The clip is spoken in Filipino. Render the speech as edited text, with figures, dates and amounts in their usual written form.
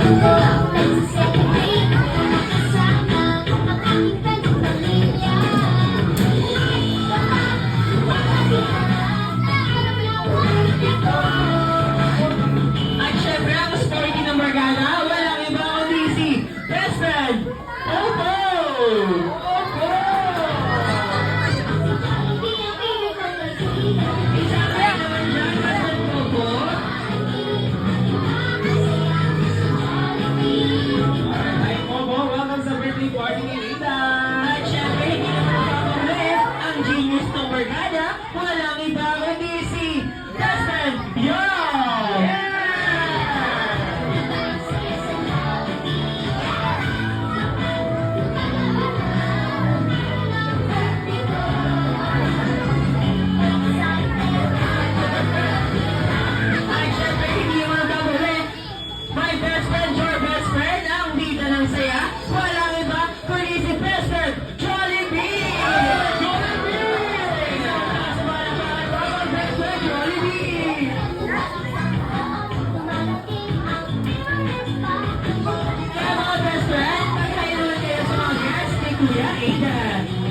At syempre, ang sporty ng Barkada, walang iba kundi si Best Friend, Opo! Opo! Isa kayo naman dyan, Best Friend Opo. Alright, Opo, welcome sa birthday party ni Rita. At syempre, hindi naman makakaulit ang genius ng Barkada, walang iba kundi si Best Friend Yo! Ay, syempre, hindi mo nagkakalit. My best friend, your best friend, ang bida ng saya. Walang iba, kundi si best friend, Jollibee! Jollibee! Sumalakad pa ang best friend, Jollibee! Kaya mga best friend, pagkain naman kayo sa mga guests ni Kuya Aidan.